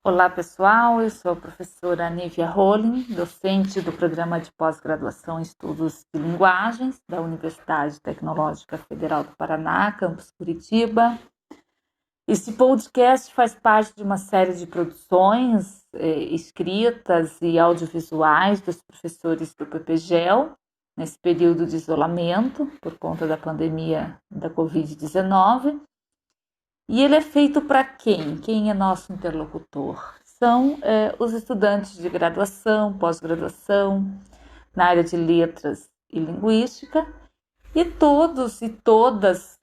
Olá, pessoal. Eu sou a professora Nívia Rolim, docente do Programa de Pós-Graduação em Estudos de Linguagens da Universidade Tecnológica Federal do Paraná, campus Curitiba. Este podcast faz parte de uma série de produções escritas e audiovisuais dos professores do PPGEL, nesse período de isolamento por conta da pandemia da Covid-19. E ele é feito para quem? Quem é nosso interlocutor? São os estudantes de graduação, pós-graduação, na área de letras e linguística, e todos e todas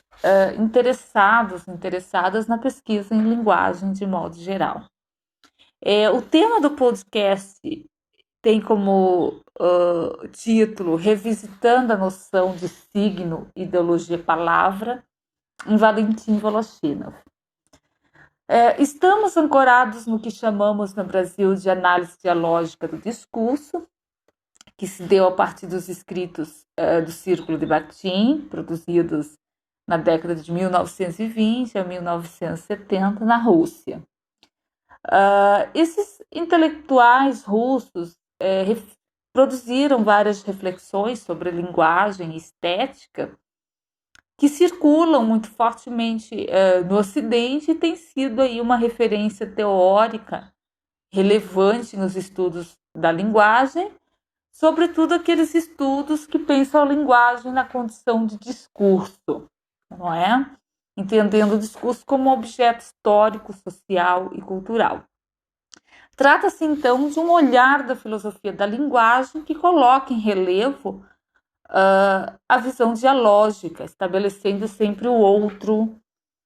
interessadas na pesquisa em linguagem de modo geral. O tema do podcast tem como título Revisitando a noção de signo, ideologia, palavra, em Valentim Voloshinov. Estamos ancorados no que chamamos no Brasil de análise dialógica do discurso, que se deu a partir dos escritos do Círculo de Bakhtin, produzidos na década de 1920 a 1970 na Rússia. Esses intelectuais russos produziram várias reflexões sobre linguagem e estética que circulam muito fortemente no Ocidente e tem sido aí uma referência teórica relevante nos estudos da linguagem, sobretudo aqueles estudos que pensam a linguagem na condição de discurso, não é? Entendendo o discurso como objeto histórico, social e cultural. Trata-se, então, de um olhar da filosofia da linguagem que coloca em relevo a visão dialógica, estabelecendo sempre o outro,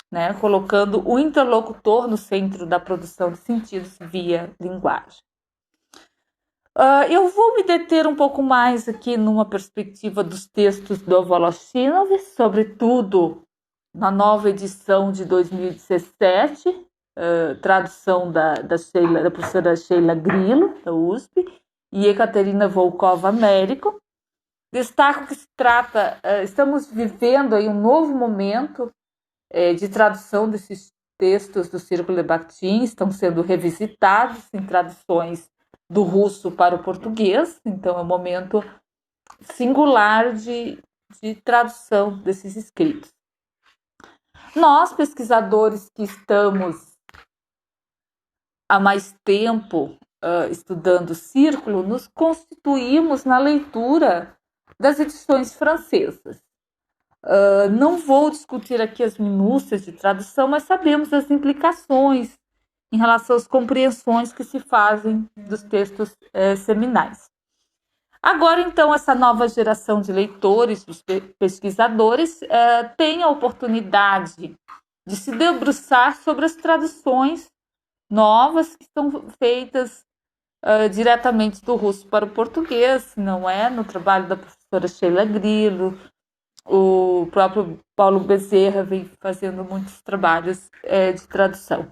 né, colocando o interlocutor no centro da produção de sentidos via linguagem. Eu vou me deter um pouco mais aqui numa perspectiva dos textos do Voloshinov, sobretudo na nova edição de 2017, tradução da professora Sheila Grillo, da USP, e Ekaterina Volkova-Américo. Destaco que se trata, estamos vivendo aí um novo momento de tradução desses textos do Círculo de Bakhtin, estão sendo revisitados em traduções do russo para o português, então é um momento singular de tradução desses escritos. Nós, pesquisadores que estamos há mais tempo estudando o Círculo, nos constituímos na leitura das edições francesas. Não vou discutir aqui as minúcias de tradução, mas sabemos as implicações em relação às compreensões que se fazem dos textos seminais. Agora, então, essa nova geração de leitores, dos pesquisadores, tem a oportunidade de se debruçar sobre as traduções novas que são feitas diretamente do russo para o português, não é? No trabalho da professora Sheila Grillo, o próprio Paulo Bezerra vem fazendo muitos trabalhos de tradução.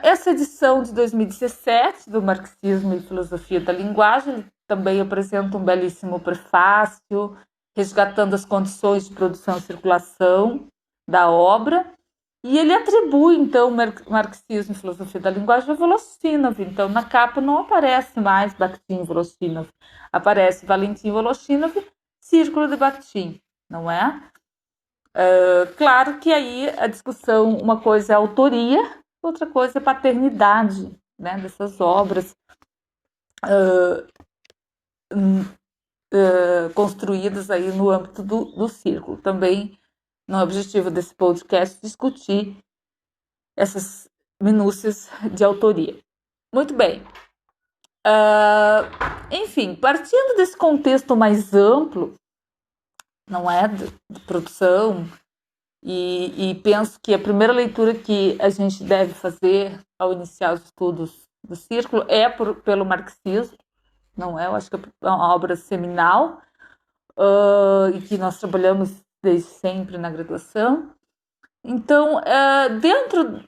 Essa edição de 2017 do Marxismo e Filosofia da Linguagem também apresenta um belíssimo prefácio, resgatando as condições de produção e circulação da obra, e ele atribui, então, Marxismo e Filosofia da Linguagem a Voloshinov. Então, na capa não aparece mais Bakhtin e Voloshinov, aparece Valentim Voloshinov, Círculo de Bakhtin, não é? Claro que aí a discussão, uma coisa é a autoria, outra coisa é a paternidade, né, dessas obras construídas aí no âmbito do Círculo. Também no objetivo desse podcast discutir essas minúcias de autoria. Muito bem. Enfim, partindo desse contexto mais amplo, não é, de produção, e penso que a primeira leitura que a gente deve fazer ao iniciar os estudos do Círculo é pelo marxismo, não é? Eu acho que é uma obra seminal e que nós trabalhamos desde sempre na graduação. Então, dentro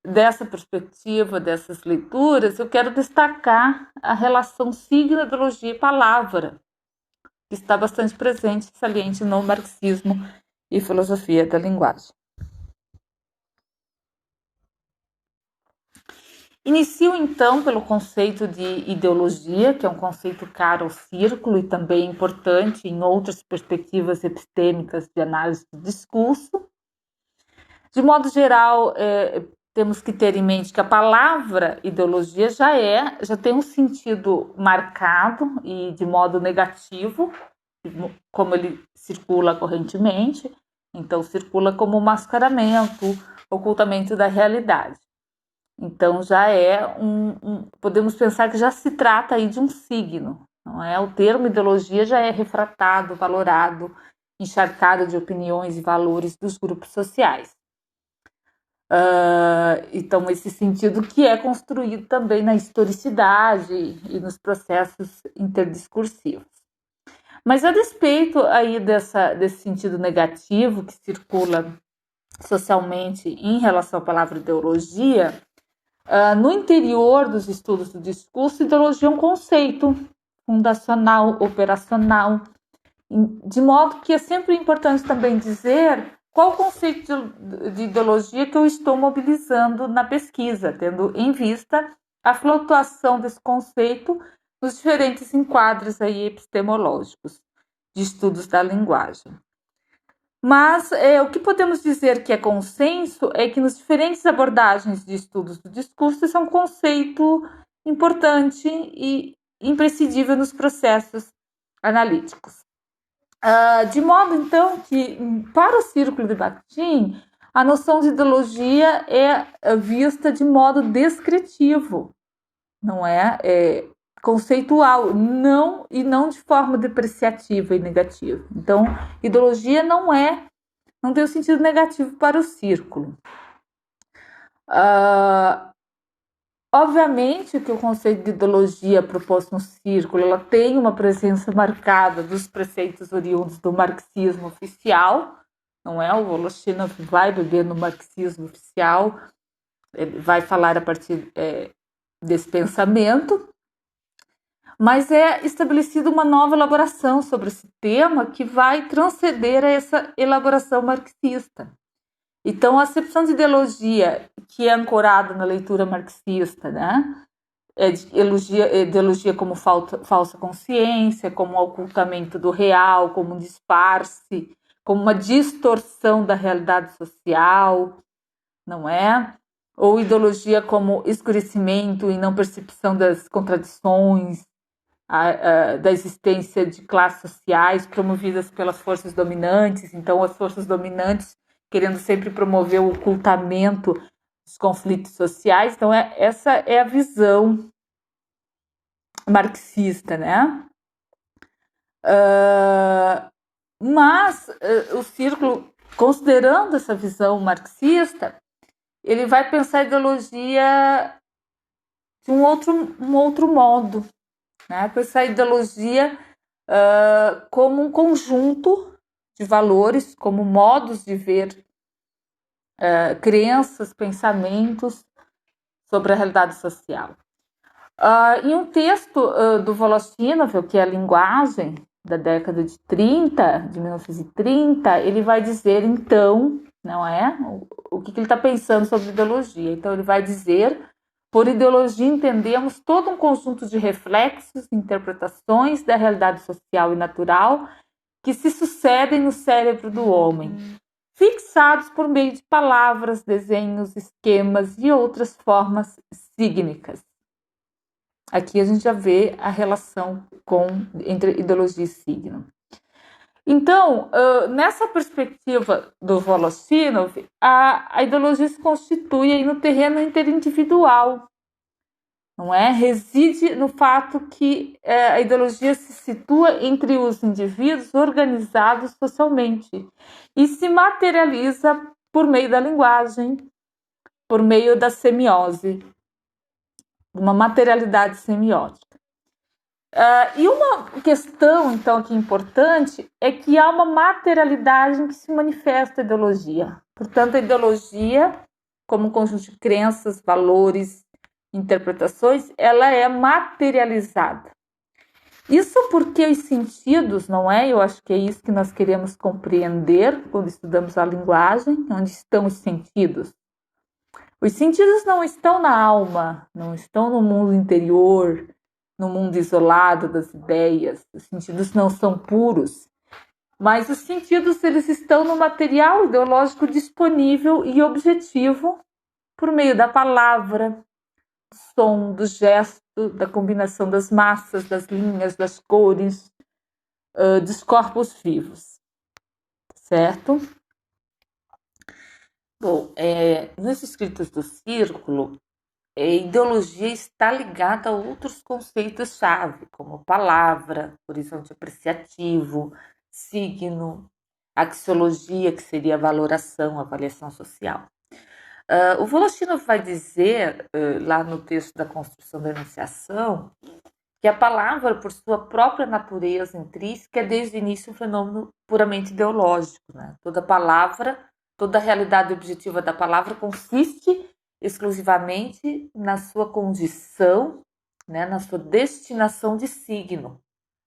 dessa perspectiva, dessas leituras, eu quero destacar a relação signo, ideologia e palavra, que está bastante presente, saliente no marxismo e filosofia da linguagem. Inicio, então, pelo conceito de ideologia, que é um conceito caro ao círculo e também importante em outras perspectivas epistêmicas de análise do discurso. De modo geral, temos que ter em mente que a palavra ideologia já tem um sentido marcado e de modo negativo, como ele circula correntemente. Então, circula como mascaramento, ocultamento da realidade. Então, já podemos pensar que já se trata aí de um signo, não é? O termo ideologia já é refratado, valorado, encharcado de opiniões e valores dos grupos sociais. Então, esse sentido que é construído também na historicidade e nos processos interdiscursivos. Mas a despeito aí desse sentido negativo que circula socialmente em relação à palavra ideologia, no interior dos estudos do discurso, ideologia é um conceito fundacional, operacional, de modo que é sempre importante também dizer qual o conceito de ideologia que eu estou mobilizando na pesquisa, tendo em vista a flutuação desse conceito nos diferentes enquadres aí epistemológicos de estudos da linguagem. Mas o que podemos dizer que é consenso é que nas diferentes abordagens de estudos do discurso isso é um conceito importante e imprescindível nos processos analíticos. De modo, então, que para o círculo de Bakhtin, a noção de ideologia é vista de modo descritivo, não é conceitual, não de forma depreciativa e negativa. Então, ideologia não tem o sentido negativo para o círculo. Obviamente que o conceito de ideologia proposto no círculo ela tem uma presença marcada dos preceitos oriundos do marxismo oficial, não é? O Voloshinov vai beber no marxismo oficial, ele vai falar a partir desse pensamento, mas é estabelecida uma nova elaboração sobre esse tema que vai transcender a essa elaboração marxista. Então, a acepção de ideologia que é ancorada na leitura marxista, né? Ideologia como falsa consciência, como um ocultamento do real, como um disfarce, como uma distorção da realidade social, não é? Ou ideologia como escurecimento e não percepção das contradições, da existência de classes sociais promovidas pelas forças dominantes. Então, as forças dominantes querendo sempre promover o ocultamento dos conflitos sociais. Então, essa é a visão marxista, né? Mas o círculo, considerando essa visão marxista, ele vai pensar a ideologia de um outro modo, né? Pensar a ideologia como um conjunto de valores, como modos de ver crenças, pensamentos sobre a realidade social. Em um texto do Voloshinov, que é a linguagem da década de 1930, ele vai dizer, então, não é? O que ele está pensando sobre ideologia. Então, ele vai dizer, por ideologia entendemos todo um conjunto de reflexos, interpretações da realidade social e natural que se sucedem no cérebro do homem, fixados por meio de palavras, desenhos, esquemas e outras formas sígnicas. Aqui a gente já vê a relação entre ideologia e signo. Então, nessa perspectiva do Voloshinov, a ideologia se constitui aí no terreno interindividual, não é? Reside no fato que a ideologia se situa entre os indivíduos organizados socialmente e se materializa por meio da linguagem, por meio da semiose, uma materialidade semiótica. E uma questão, então, aqui importante é que há uma materialidade em que se manifesta a ideologia. Portanto, a ideologia, como um conjunto de crenças, valores, interpretações, ela é materializada. Isso porque os sentidos, não é? Eu acho que é isso que nós queremos compreender quando estudamos a linguagem, onde estão os sentidos. Os sentidos não estão na alma, não estão no mundo interior, no mundo isolado das ideias. Os sentidos não são puros, mas os sentidos eles estão no material ideológico disponível e objetivo por meio da palavra, do som, do gesto, da combinação das massas, das linhas, das cores, dos corpos vivos, certo? Bom, nos escritos do Círculo, a ideologia está ligada a outros conceitos-chave, como palavra, horizonte apreciativo, signo, axiologia, que seria a valoração, avaliação social. O Voloshinov vai dizer, lá no texto da construção da enunciação, que a palavra, por sua própria natureza intrínseca, é desde o início um fenômeno puramente ideológico. Né? Toda palavra, toda a realidade objetiva da palavra consiste exclusivamente na sua condição, né, na sua destinação de signo.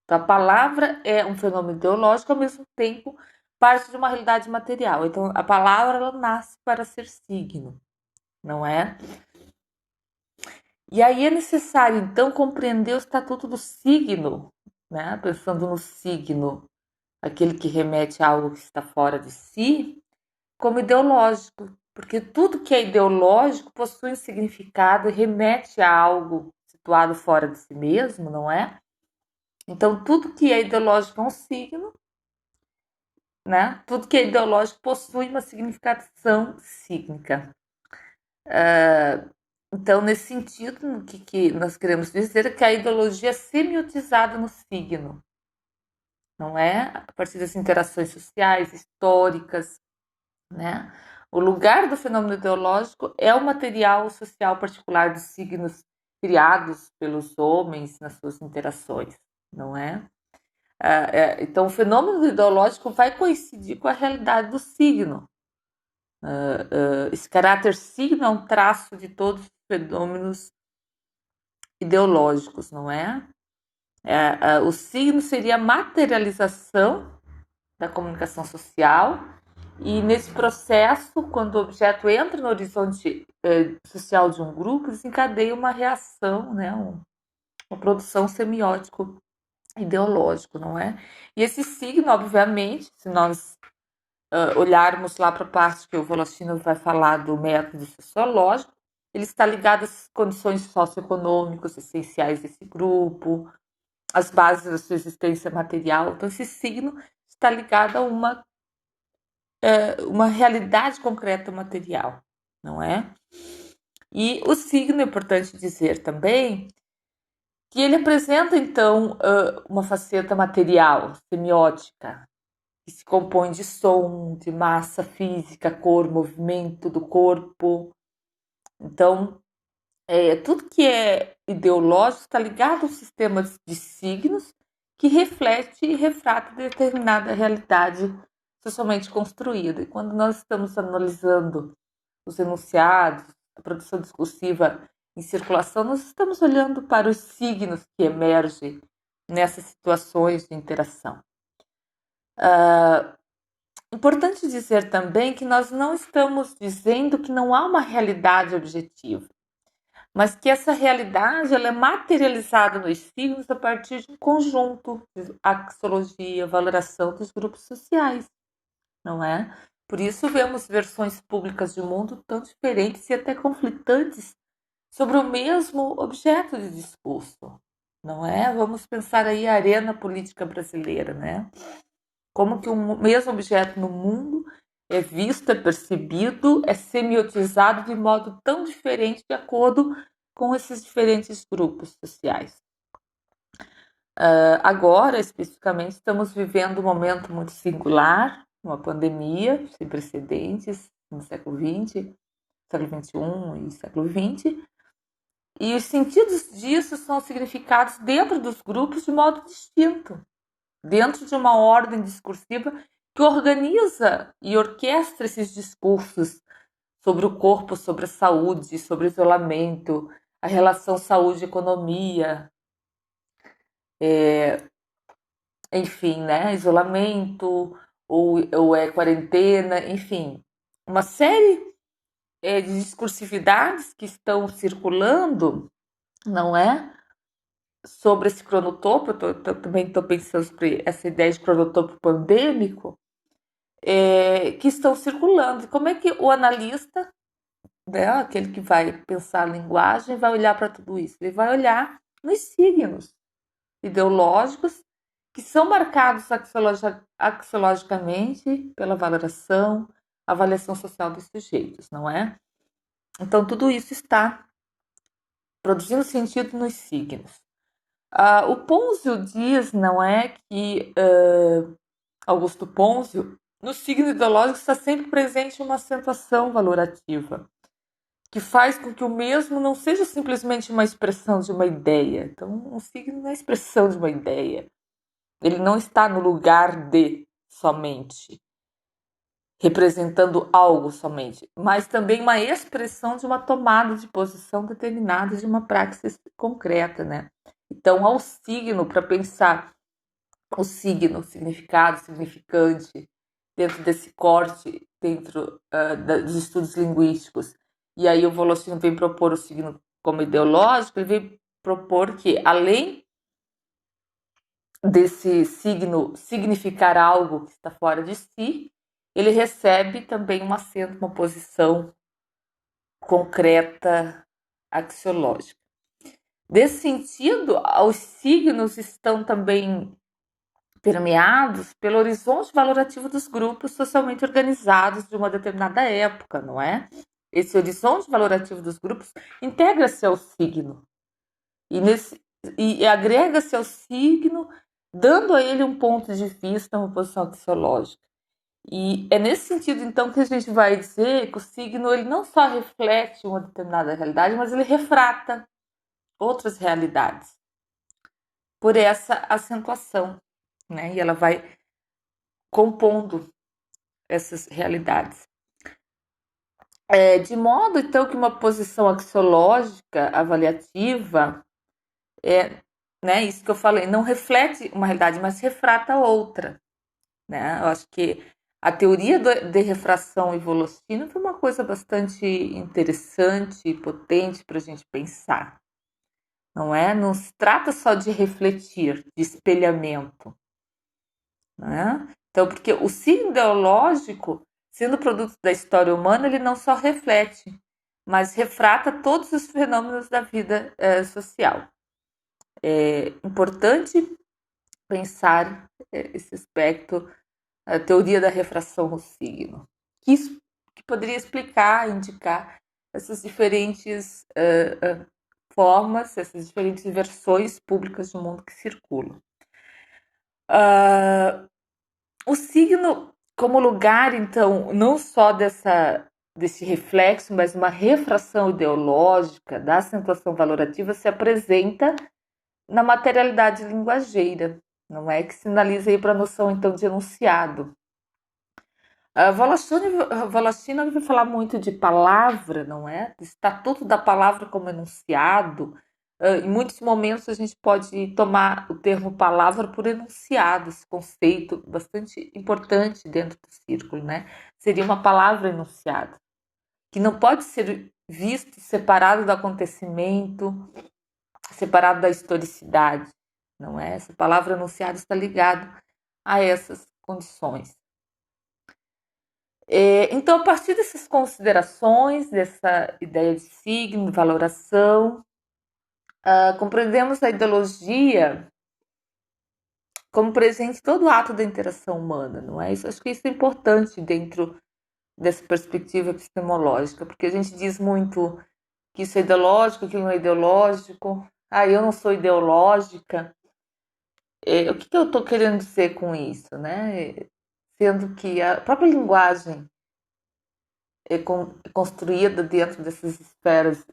Então, a palavra é um fenômeno ideológico, ao mesmo tempo parte de uma realidade material. Então, a palavra ela nasce para ser signo, não é? E aí é necessário, então, compreender o estatuto do signo, né? Pensando no signo, aquele que remete a algo que está fora de si, como ideológico, porque tudo que é ideológico possui um significado e remete a algo situado fora de si mesmo, não é? Então, tudo que é ideológico é um signo, né? Tudo que é ideológico possui uma significação sígnica. Então, nesse sentido, o que nós queremos dizer é que a ideologia é semiotizada no signo, não é? A partir das interações sociais, históricas, né? O lugar do fenômeno ideológico é o material social particular dos signos criados pelos homens nas suas interações, não é? Então, o fenômeno ideológico vai coincidir com a realidade do signo. Esse caráter signo é um traço de todos os fenômenos ideológicos, não é? O signo seria a materialização da comunicação social e nesse processo, quando o objeto entra no horizonte social de um grupo, desencadeia uma reação, né? Uma produção semiótico ideológico, não é? E esse signo, obviamente, se nós olharmos lá para a parte que o Voloshinov vai falar do método sociológico, ele está ligado às condições socioeconômicas essenciais desse grupo, as bases da sua existência material. Então, esse signo está ligado a uma realidade concreta material, não é? E o signo, é importante dizer também, que ele apresenta, então, uma faceta material, semiótica, que se compõe de som, de massa física, cor, movimento do corpo. Então, tudo que é ideológico está ligado a um sistema de signos que reflete e refrata determinada realidade socialmente construída. E quando nós estamos analisando os enunciados, a produção discursiva em circulação, nós estamos olhando para os signos que emergem nessas situações de interação. Importante dizer também que nós não estamos dizendo que não há uma realidade objetiva, mas que essa realidade ela é materializada nos signos a partir de um conjunto de axiologia, valoração dos grupos sociais, não é? Por isso vemos versões públicas de mundo tão diferentes e até conflitantes sobre o mesmo objeto de discurso, não é? Vamos pensar aí a arena política brasileira, né? Como que o mesmo objeto no mundo é visto, é percebido, é semiotizado de modo tão diferente de acordo com esses diferentes grupos sociais. Agora, especificamente, estamos vivendo um momento muito singular, uma pandemia sem precedentes no século XX, século XXI e século XX, e os sentidos disso são significados dentro dos grupos de modo distinto, dentro de uma ordem discursiva que organiza e orquestra esses discursos sobre o corpo, sobre a saúde, sobre o isolamento, a relação saúde-economia, enfim, né? Isolamento ou quarentena, enfim, uma série de discursividades que estão circulando, não é? Sobre esse cronotopo, também estou pensando sobre essa ideia de cronotopo pandêmico, que estão circulando. Como é que o analista, né, aquele que vai pensar a linguagem, vai olhar para tudo isso? Ele vai olhar nos signos ideológicos que são marcados axiologicamente pela valoração, avaliação social dos sujeitos, não é? Então, tudo isso está produzindo sentido nos signos. O Pôncio diz, não é, que Augusto Pôncio, no signo ideológico está sempre presente uma acentuação valorativa, que faz com que o mesmo não seja simplesmente uma expressão de uma ideia. Então, um signo não é expressão de uma ideia. Ele não está no lugar de somente, representando algo somente, mas também uma expressão de uma tomada de posição determinada de uma praxis concreta, né? Então, ao signo, para pensar o signo, significado, significante, dentro desse corte, dentro dos estudos linguísticos, e aí o Volosino vem propor o signo como ideológico, ele vem propor que, além desse signo significar algo que está fora de si, ele recebe também um acento, uma posição concreta, axiológica. Desse sentido, os signos estão também permeados pelo horizonte valorativo dos grupos socialmente organizados de uma determinada época, não é? Esse horizonte valorativo dos grupos integra-se ao signo e agrega-se ao signo, dando a ele um ponto de vista, uma posição axiológica. E é nesse sentido, então, que a gente vai dizer que o signo ele não só reflete uma determinada realidade, mas ele refrata outras realidades por essa acentuação, né? E ela vai compondo essas realidades. De modo, então, que uma posição axiológica avaliativa né, isso que eu falei, não reflete uma realidade, mas refrata outra. Né? Eu acho que a teoria de refração e Volosino foi uma coisa bastante interessante e potente para a gente pensar. Não é? Não se trata só de refletir, de espelhamento. Né? Então, porque o signo ideológico, sendo produto da história humana, ele não só reflete, mas refrata todos os fenômenos da vida social. É importante pensar esse aspecto, a teoria da refração no signo, que poderia explicar, indicar essas diferentes formas, essas diferentes versões públicas do mundo que circulam. O signo como lugar, então, não só desse reflexo, mas uma refração ideológica da acentuação valorativa se apresenta na materialidade linguageira, não é? Que sinaliza aí para a noção, então, de enunciado. A Volostina vai falar muito de palavra, não é? Do estatuto da palavra como enunciado. Em muitos momentos a gente pode tomar o termo palavra por enunciado, esse conceito bastante importante dentro do círculo, né? Seria uma palavra enunciada, que não pode ser visto separado do acontecimento, separado da historicidade, não é? Essa palavra enunciada está ligada a essas condições. Então, a partir dessas considerações, dessa ideia de signo, de valoração, compreendemos a ideologia como presente em todo ato da interação humana, não é? Acho que isso é importante dentro dessa perspectiva epistemológica, porque a gente diz muito que isso é ideológico, aquilo não é ideológico, eu não sou ideológica. O que eu estou querendo dizer com isso, né? Sendo que a própria linguagem é construída dentro dessas esferas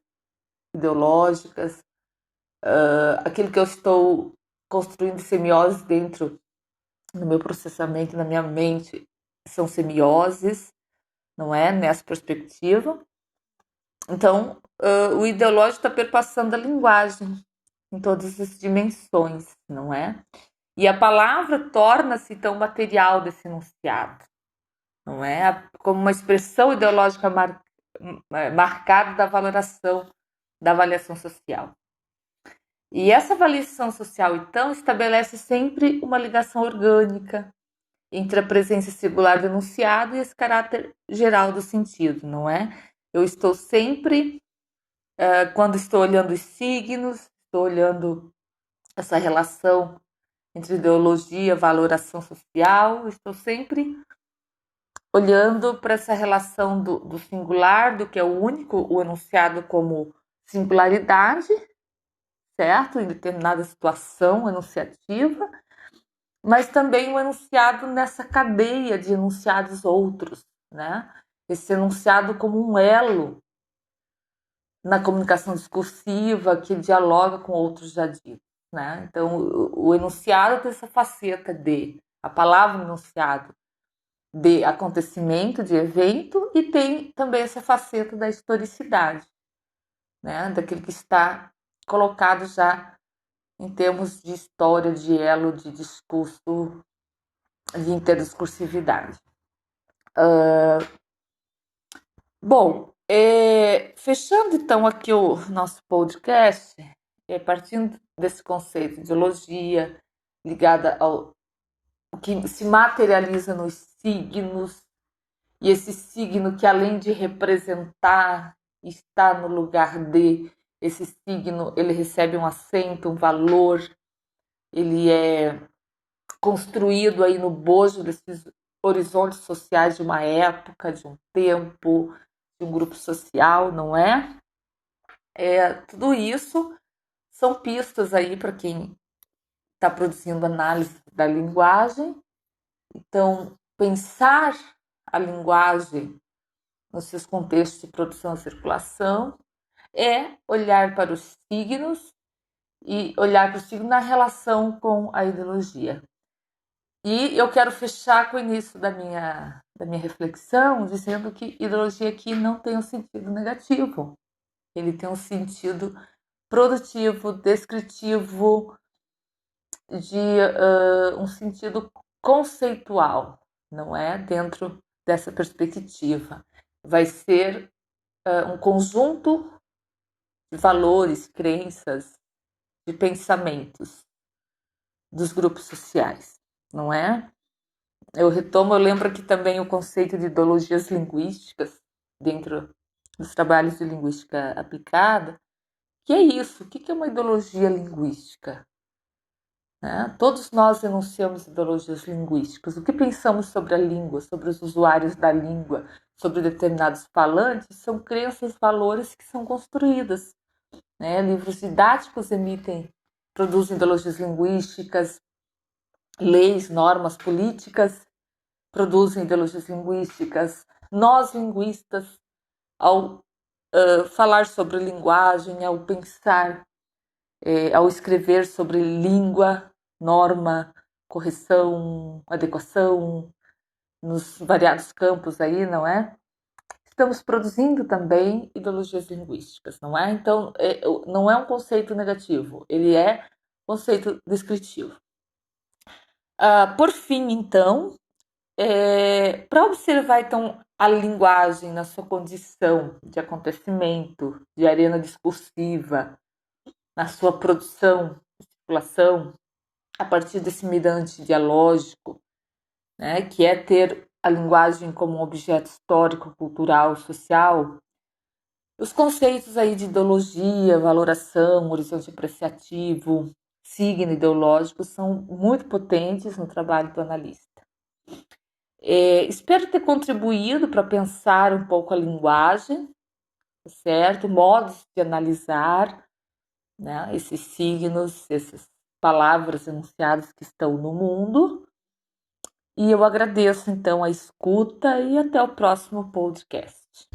ideológicas, aquilo que eu estou construindo de semiose dentro do meu processamento, na minha mente, são semioses, não é? Nessa perspectiva. Então, o ideológico está perpassando a linguagem em todas as dimensões, não é? E a palavra torna-se, então, material desse enunciado, não é? Como uma expressão ideológica marcado da da avaliação social. E essa avaliação social, então, estabelece sempre uma ligação orgânica entre a presença singular do enunciado e esse caráter geral do sentido, não é? Eu estou sempre, quando estou olhando os signos, estou olhando essa relação entre ideologia, valoração social, estou sempre olhando para essa relação do singular, do que é o único, o enunciado como singularidade, certo? Em determinada situação enunciativa, mas também o enunciado nessa cadeia de enunciados outros, né? Esse enunciado como um elo na comunicação discursiva que dialoga com outros já ditos, né? Então, o enunciado tem essa faceta de a palavra enunciado de acontecimento, de evento, e tem também essa faceta da historicidade, né? Daquele que está colocado já em termos de história, de elo, de discurso, de interdiscursividade. Bom, fechando então aqui o nosso podcast, partindo desse conceito de ideologia ligada ao que se materializa nos signos, e esse signo que além de representar, está no lugar de, esse signo ele recebe um acento, um valor, ele é construído aí no bojo desses horizontes sociais de uma época, de um tempo, de um grupo social, não é? Tudo isso são pistas aí para quem está produzindo análise da linguagem. Então, pensar a linguagem nos seus contextos de produção e circulação é olhar para os signos e olhar para o signo na relação com a ideologia. E eu quero fechar com o início da minha reflexão dizendo que ideologia aqui não tem um sentido negativo. Ele tem um sentido produtivo, descritivo, de um sentido conceitual, não é? Dentro dessa perspectiva. Vai ser um conjunto de valores, crenças, de pensamentos dos grupos sociais, não é? Eu lembro aqui também o conceito de ideologias linguísticas dentro dos trabalhos de linguística aplicada, que é isso, o que é uma ideologia linguística? Né? Todos nós enunciamos ideologias linguísticas. O que pensamos sobre a língua, sobre os usuários da língua, sobre determinados falantes, são crenças, valores que são construídas. Né? Livros didáticos produzem ideologias linguísticas, leis, normas políticas produzem ideologias linguísticas. Nós, linguistas, ao falar sobre linguagem, ao pensar, ao escrever sobre língua, norma, correção, adequação, nos variados campos aí, não é? Estamos produzindo também ideologias linguísticas, não é? Então, não é um conceito negativo, ele é um conceito descritivo. Por fim, então, para observar então a linguagem na sua condição de acontecimento, de arena discursiva, na sua produção, circulação, a partir desse mirante dialógico, né, que é ter a linguagem como um objeto histórico, cultural, social, os conceitos aí de ideologia, valoração, horizonte apreciativo, signo ideológico são muito potentes no trabalho do analista. Espero ter contribuído para pensar um pouco a linguagem, certo? Modos de analisar, né, esses signos, essas palavras enunciadas que estão no mundo. E eu agradeço então a escuta e até o próximo podcast.